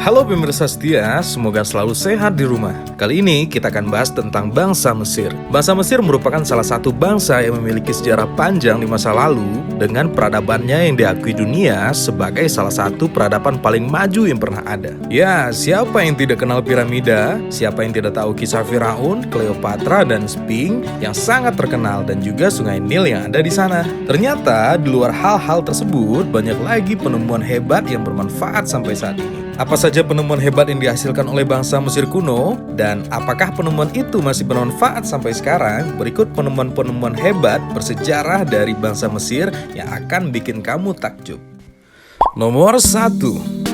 Halo pemirsa setia, semoga selalu sehat di rumah. Kali ini kita akan bahas tentang bangsa Mesir. Bangsa Mesir merupakan salah satu bangsa yang memiliki sejarah panjang di masa lalu dengan peradabannya yang diakui dunia sebagai salah satu peradaban paling maju yang pernah ada. Ya, siapa yang tidak kenal piramida? Siapa yang tidak tahu kisah Firaun, Cleopatra, dan Sphinx yang sangat terkenal dan juga Sungai Nil yang ada di sana? Ternyata di luar hal-hal tersebut banyak lagi penemuan hebat yang bermanfaat sampai saat ini. Apa saja penemuan hebat yang dihasilkan oleh bangsa Mesir kuno? Dan apakah penemuan itu masih bermanfaat sampai sekarang? Berikut penemuan-penemuan hebat bersejarah dari bangsa Mesir yang akan bikin kamu takjub. Nomor 1.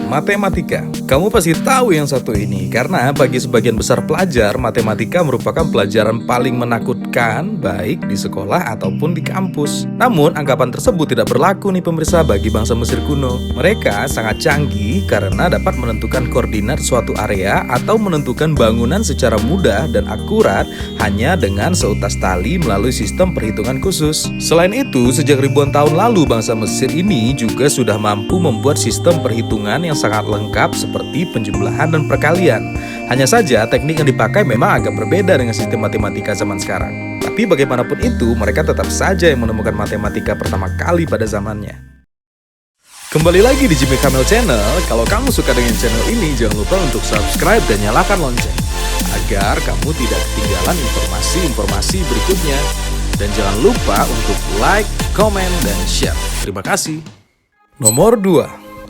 Matematika. Kamu pasti tahu yang satu ini karena bagi sebagian besar pelajar, matematika merupakan pelajaran paling menakutkan baik di sekolah ataupun di kampus. Namun, anggapan tersebut tidak berlaku nih pemirsa bagi bangsa Mesir kuno. Mereka sangat canggih karena dapat menentukan koordinat suatu area atau menentukan bangunan secara mudah dan akurat hanya dengan seutas tali melalui sistem perhitungan khusus. Selain itu, sejak ribuan tahun lalu bangsa Mesir ini juga sudah mampu membuat sistem perhitungan yang sangat lengkap seperti penjumlahan dan perkalian. Hanya saja teknik yang dipakai memang agak berbeda dengan sistem matematika zaman sekarang. Tapi bagaimanapun itu, mereka tetap saja yang menemukan matematika pertama kali pada zamannya. Kembali lagi di Jimmy Kamel Channel. Kalau kamu suka dengan channel ini, jangan lupa untuk subscribe dan nyalakan lonceng agar kamu tidak ketinggalan informasi-informasi berikutnya. Dan jangan lupa untuk like, komen, dan share. Terima kasih. Nomor 2.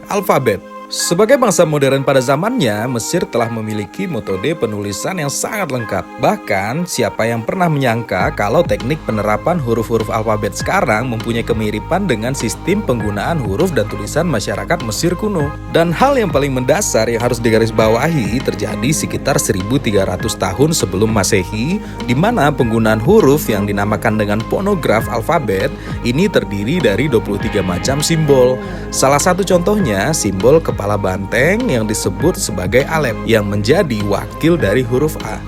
Alfabet. Sebagai bangsa modern pada zamannya, Mesir telah memiliki metode penulisan yang sangat lengkap. Bahkan, siapa yang pernah menyangka kalau teknik penerapan huruf-huruf alfabet sekarang mempunyai kemiripan dengan sistem penggunaan huruf dan tulisan masyarakat Mesir kuno. Dan hal yang paling mendasar yang harus digarisbawahi terjadi sekitar 1300 tahun sebelum Masehi, di mana penggunaan huruf yang dinamakan dengan fonograf alfabet ini terdiri dari 23 macam simbol. Salah satu contohnya simbol kepala banteng yang disebut sebagai Alef yang menjadi wakil dari huruf A.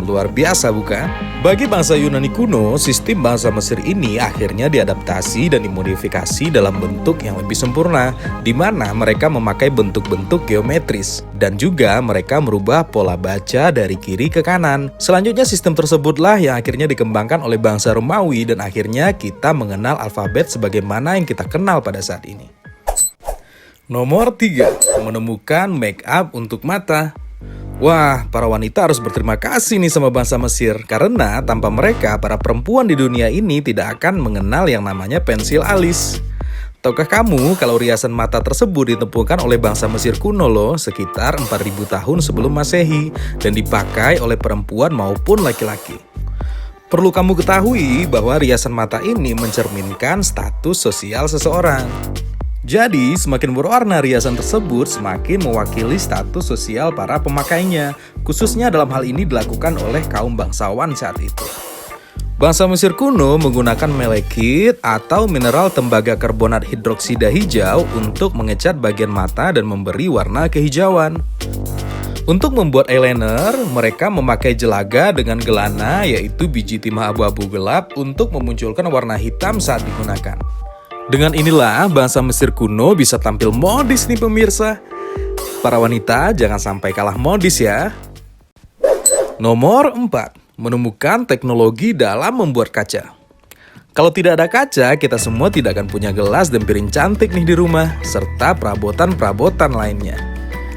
Luar biasa bukan? Bagi bangsa Yunani kuno, sistem bangsa Mesir ini akhirnya diadaptasi dan dimodifikasi dalam bentuk yang lebih sempurna, di mana mereka memakai bentuk-bentuk geometris dan juga mereka merubah pola baca dari kiri ke kanan. Selanjutnya sistem tersebutlah yang akhirnya dikembangkan oleh bangsa Romawi dan akhirnya kita mengenal alfabet sebagaimana yang kita kenal pada saat ini. Nomor 3. Menemukan make up untuk mata. Wah, para wanita harus berterima kasih nih sama bangsa Mesir karena tanpa mereka, para perempuan di dunia ini tidak akan mengenal yang namanya pensil alis. Tahukah kamu kalau riasan mata tersebut ditemukan oleh bangsa Mesir kuno loh sekitar 4000 tahun sebelum Masehi dan dipakai oleh perempuan maupun laki-laki. Perlu kamu ketahui bahwa riasan mata ini mencerminkan status sosial seseorang. Jadi, semakin berwarna riasan tersebut, semakin mewakili status sosial para pemakainya. Khususnya dalam hal ini dilakukan oleh kaum bangsawan saat itu. Bangsa Mesir kuno menggunakan melekit atau mineral tembaga karbonat hidroksida hijau untuk mengecat bagian mata dan memberi warna kehijauan. Untuk membuat eyeliner, mereka memakai jelaga dengan gelana yaitu biji timah abu-abu gelap untuk memunculkan warna hitam saat digunakan. Dengan inilah bangsa Mesir kuno bisa tampil modis nih pemirsa. Para wanita jangan sampai kalah modis ya. Nomor 4. Menemukan teknologi dalam membuat kaca. Kalau tidak ada kaca, kita semua tidak akan punya gelas dan piring cantik nih di rumah, serta perabotan-perabotan lainnya.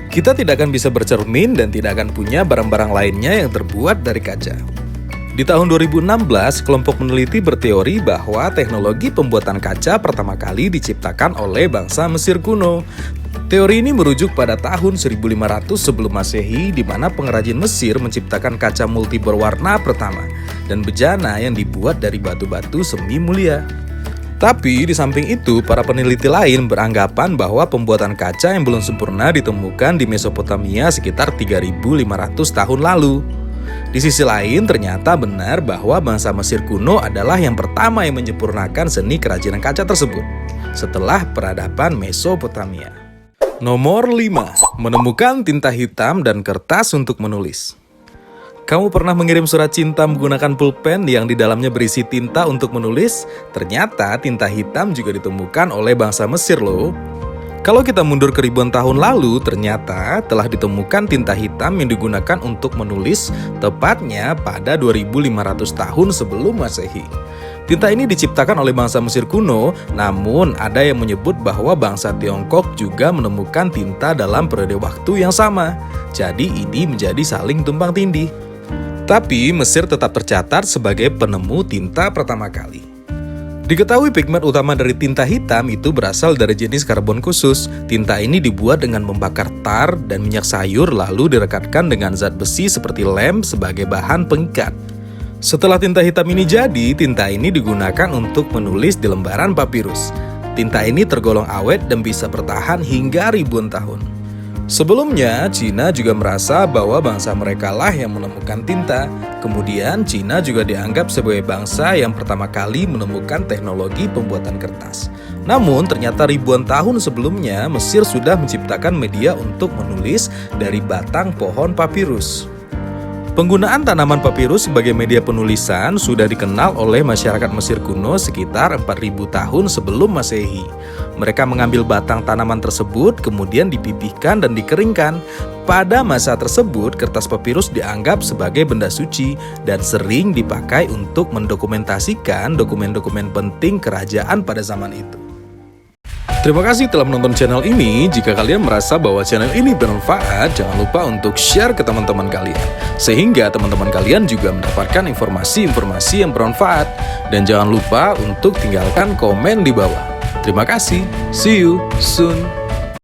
Kita tidak akan bisa bercermin dan tidak akan punya barang-barang lainnya yang terbuat dari kaca. Di tahun 2016, kelompok peneliti berteori bahwa teknologi pembuatan kaca pertama kali diciptakan oleh bangsa Mesir kuno. Teori ini merujuk pada tahun 1500 sebelum Masehi di mana pengrajin Mesir menciptakan kaca multi berwarna pertama dan bejana yang dibuat dari batu-batu semi mulia. Tapi di samping itu, para peneliti lain beranggapan bahwa pembuatan kaca yang belum sempurna ditemukan di Mesopotamia sekitar 3500 tahun lalu. Di sisi lain, ternyata benar bahwa bangsa Mesir kuno adalah yang pertama yang menyempurnakan seni kerajinan kaca tersebut setelah peradaban Mesopotamia. Nomor 5. Menemukan tinta hitam dan kertas untuk menulis. Kamu pernah mengirim surat cinta menggunakan pulpen yang di dalamnya berisi tinta untuk menulis? Ternyata tinta hitam juga ditemukan oleh bangsa Mesir loh. Kalau kita mundur ke ribuan tahun lalu, ternyata telah ditemukan tinta hitam yang digunakan untuk menulis tepatnya pada 2500 tahun sebelum Masehi. Tinta ini diciptakan oleh bangsa Mesir kuno, namun ada yang menyebut bahwa bangsa Tiongkok juga menemukan tinta dalam periode waktu yang sama. Jadi ini menjadi saling tumpang tindih. Tapi Mesir tetap tercatat sebagai penemu tinta pertama kali. Diketahui pigmen utama dari tinta hitam itu berasal dari jenis karbon khusus. Tinta ini dibuat dengan membakar tar dan minyak sayur lalu direkatkan dengan zat besi seperti lem sebagai bahan pengikat. Setelah tinta hitam ini jadi, tinta ini digunakan untuk menulis di lembaran papirus. Tinta ini tergolong awet dan bisa bertahan hingga ribuan tahun. Sebelumnya, Cina juga merasa bahwa bangsa mereka lah yang menemukan tinta. Kemudian, Cina juga dianggap sebagai bangsa yang pertama kali menemukan teknologi pembuatan kertas. Namun, ternyata ribuan tahun sebelumnya, Mesir sudah menciptakan media untuk menulis dari batang pohon papirus. Penggunaan tanaman papirus sebagai media penulisan sudah dikenal oleh masyarakat Mesir kuno sekitar 4000 tahun sebelum Masehi. Mereka mengambil batang tanaman tersebut, kemudian dipipihkan dan dikeringkan. Pada masa tersebut, kertas papirus dianggap sebagai benda suci dan sering dipakai untuk mendokumentasikan dokumen-dokumen penting kerajaan pada zaman itu. Terima kasih telah menonton channel ini. Jika kalian merasa bahwa channel ini bermanfaat, jangan lupa untuk share ke teman-teman kalian, sehingga teman-teman kalian juga mendapatkan informasi-informasi yang bermanfaat. Dan jangan lupa untuk tinggalkan komen di bawah. Terima kasih. See you soon.